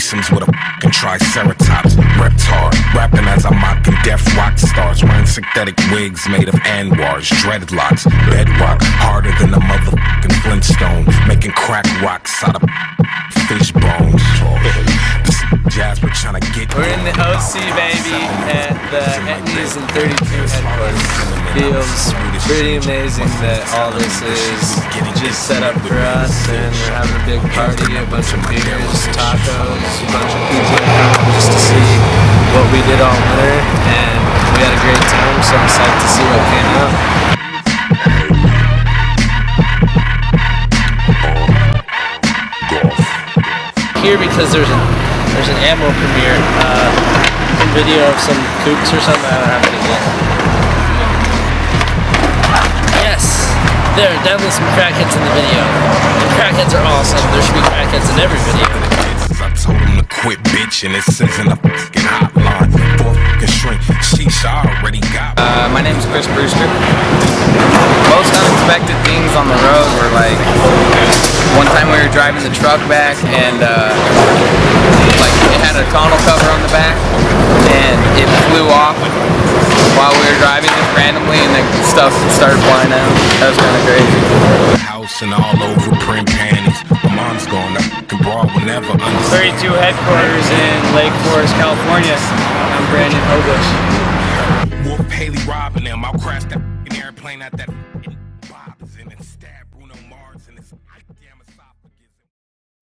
threesomes with a fucking triceratops. Reptar, rapping as I'm mocking deaf rock stars. Wearing synthetic wigs made of Anwars, dreadlocks, bedrock, harder than a motherfucking Flintstone. Making crack rocks out of fish bones. This jazz we're trying to get. We're in the OC, baby, at the Etnies and 32 headquarters. Feels pretty amazing that all this is just set up for us, and we're having a big party, a bunch of beers, tacos, a bunch of people just to see what we did all winter, and we had a great time, so I'm psyched to see what came out. Here because there's an ammo premiere, video of some kooks or something. I don't have to get. Yes, there are definitely some crackheads in the video. The crackheads are awesome. There should be crackheads in every video. I told him to quit bitching. This isn't a fucking hotline for a fucking shrink. Sheesh, I already got. My name is Chris Brewster. Most unexpected things on the road were like one time we were driving the truck back and like it had a tonneau cover on the back and it flew off while we were driving just randomly and then stuff started flying out. That was kind of crazy. House and all over print panties. My mom's going to fucking broad whenever. 32 headquarters in Lake Forest, California. I'm Brandon Hobush. Wolf Haley robbing them. I'll crash that fucking airplane at that